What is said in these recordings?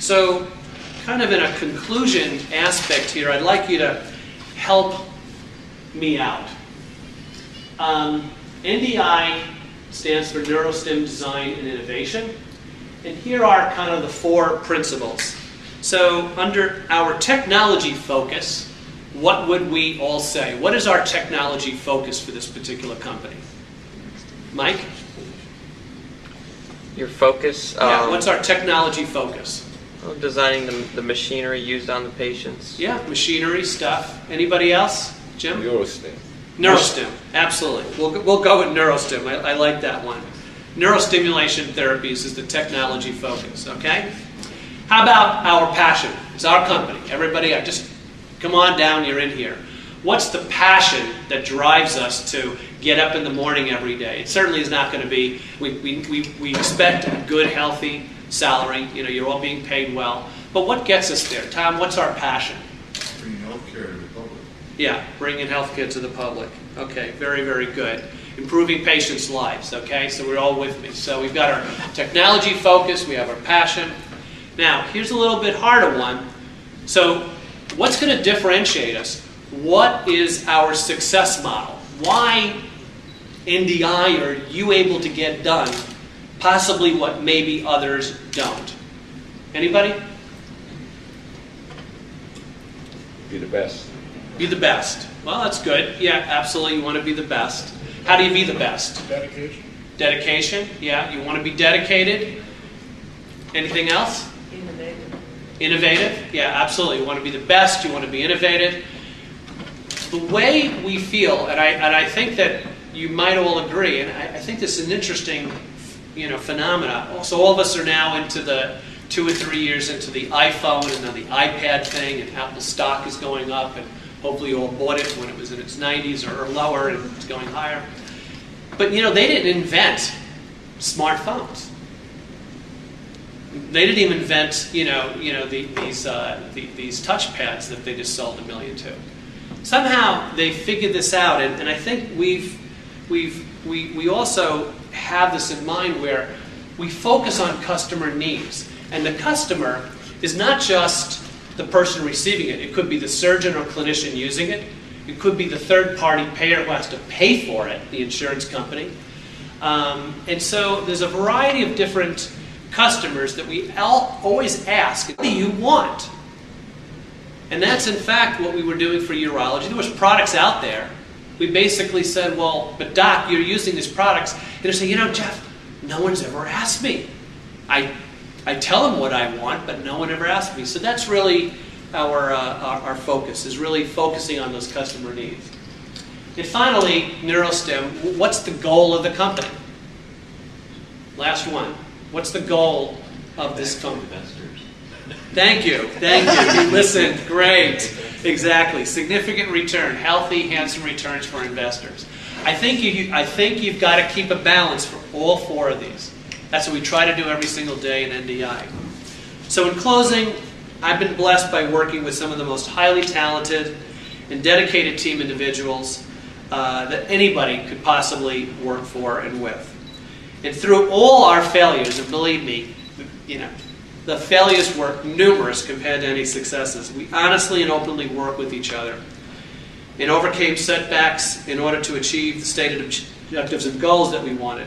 So, kind of in a conclusion aspect here, I'd like you to help me out. NDI stands for Neurostim Design and Innovation. And here are kind of the 4 principles. So under our technology focus, what would we all say? What is our technology focus for this particular company? Mike? Your focus? Yeah, what's our technology focus? Well, designing the machinery used on the patients. Yeah, machinery stuff. Anybody else? Jim? Neurostim. Neurostim, absolutely. We'll go with Neurostim. I like that one. Neurostimulation therapies is the technology focus, okay? How about our passion? It's our company. Everybody, just come on down, you're in here. What's the passion that drives us to get up in the morning every day? It certainly is not going to be, we expect a good, healthy salary. You know, you're all being paid well. But what gets us there? Tom, what's our passion? Bringing healthcare to the public. Yeah, bringing healthcare to the public. Okay, very, very good. Improving patients' lives, okay? So we're all with me. So we've got our technology focus, we have our passion. Now, here's a little bit harder one. So what's going to differentiate us? What is our success model? Why, NDI, are you able to get done possibly what maybe others don't? Anybody? Be the best. Be the best. Well, that's good. Yeah, absolutely. You want to be the best. How do you be the best? Dedication. Dedication. Yeah, you want to be dedicated. Anything else? Innovative. Innovative. Yeah, absolutely. You want to be the best. You want to be innovative. The way we feel, and I think that you might all agree, and I think this is an interesting, phenomena. So all of us are now into the 2 or 3 years into the iPhone and then the iPad thing, and Apple stock is going up, and hopefully you all bought it when it was in its 90s or lower, and it's going higher. But they didn't invent smartphones. They didn't even invent these touch pads that they just sold $1 million to. Somehow they figured this out, and I think we also have this in mind where we focus on customer needs, and the customer is not just the person receiving it. It could be the surgeon or clinician using it. It could be the third-party payer who has to pay for it, the insurance company. And so there's a variety of different customers that we always ask, what do you want? And that's in fact what we were doing for urology. There was products out there. We basically said, well, but doc, you're using these products. And they say, Jeff, no one's ever asked me. I tell them what I want, but no one ever asked me. So that's really our focus, is really focusing on those customer needs. And finally, Neurostim, what's the goal of the company? Last one. What's the goal of this company? Thank you. You listened. Great. Exactly. Significant return. Healthy, handsome returns for investors. I think you've got to keep a balance for all 4 of these. That's what we try to do every single day in NDI. So in closing, I've been blessed by working with some of the most highly talented and dedicated team individuals that anybody could possibly work for and with. And through all our failures, and believe me, the failures were numerous compared to any successes. We honestly and openly worked with each other and overcame setbacks in order to achieve the stated objectives and goals that we wanted.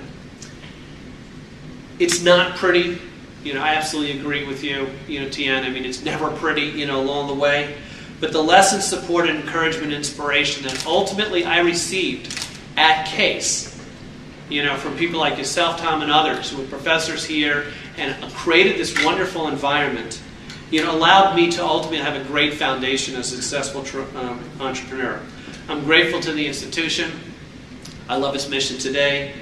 It's not pretty. I absolutely agree with you, Tian. I mean, it's never pretty, along the way. But the lessons, support, encouragement, inspiration that ultimately I received at CASE, from people like yourself, Tom, and others who were professors here and created this wonderful environment, allowed me to ultimately have a great foundation as a successful entrepreneur. I'm grateful to the institution. I love its mission today.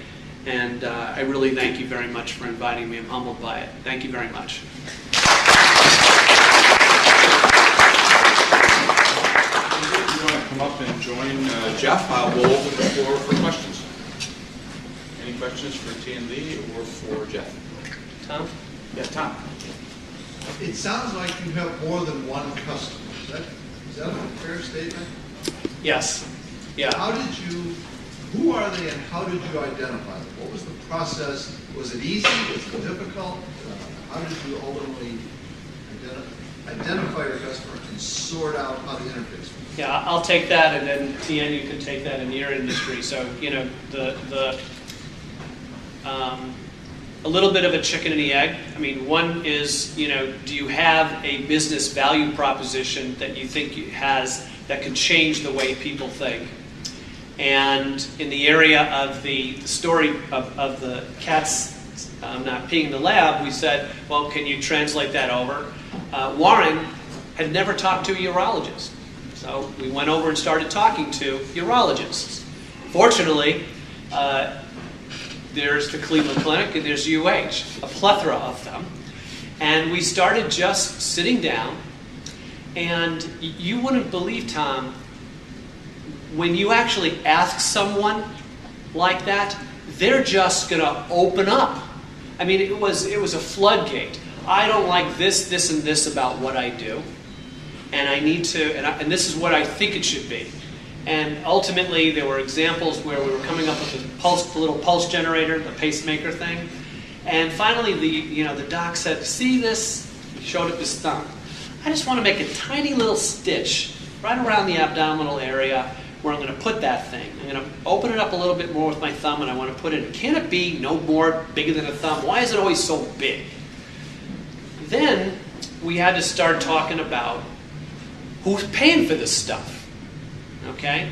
And I really thank you very much for inviting me. I'm humbled by it. Thank you very much. If you want to come up and join Jeff, we'll open the floor for questions. Any questions for T&D or for Jeff? Tom? Yeah, Tom. It sounds like you have more than one customer. Is that a fair statement? Yes. Yeah. Who are they and how did you identify them? What was the process? Was it easy? Was it difficult? How did you ultimately Identify your customer and sort out how to interface with them. Yeah, I'll take that, and then Tien, you can take that in your industry. So, a little bit of a chicken and the egg. I mean, one is, do you have a business value proposition that you think that can change the way people think? And in the area of the story of the cats not peeing in the lab, we said, well, can you translate that over? Warren had never talked to a urologist. So we went over and started talking to urologists. Fortunately, there's the Cleveland Clinic and there's UH, a plethora of them. And we started just sitting down, and you wouldn't believe, Tom, when you actually ask someone like that, they're just going to open up. I mean, it was a floodgate. I don't like this, and this about what I do, and I need to, and this is what I think it should be. And ultimately, there were examples where we were coming up with the little pulse generator, the pacemaker thing. And finally, the doc said, "See this?" He showed up his thumb. "I just want to make a tiny little stitch right around the abdominal area where I'm going to put that thing. I'm going to open it up a little bit more with my thumb, and I want to put it. Can it be no more bigger than a thumb? Why is it always so big?" Then we had to start talking about who's paying for this stuff. Okay,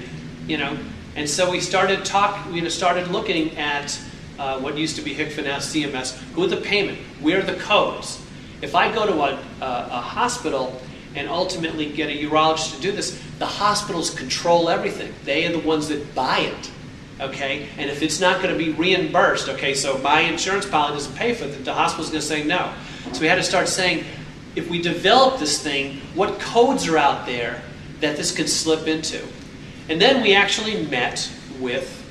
and so we started started looking at what used to be HCFA, now CMS. Who are the payment? Where are the codes? If I go to a hospital and ultimately get a urologist to do this, the hospitals control everything. They are the ones that buy it. Okay, and if it's not going to be reimbursed, okay, so my insurance policy doesn't pay for it, the hospital's going to say no. So we had to start saying, if we develop this thing, what codes are out there that this could slip into? And then we actually met with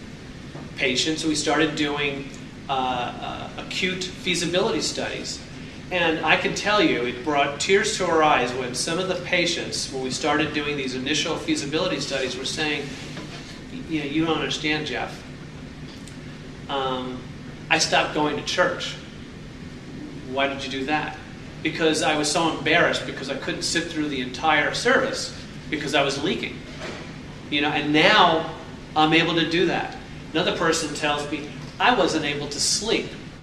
patients. We started doing acute feasibility studies. And I can tell you, it brought tears to our eyes when some of the patients, when we started doing these initial feasibility studies, were saying, you don't understand, Jeff. I stopped going to church. Why did you do that? Because I was so embarrassed because I couldn't sit through the entire service because I was leaking. And now I'm able to do that. Another person tells me, I wasn't able to sleep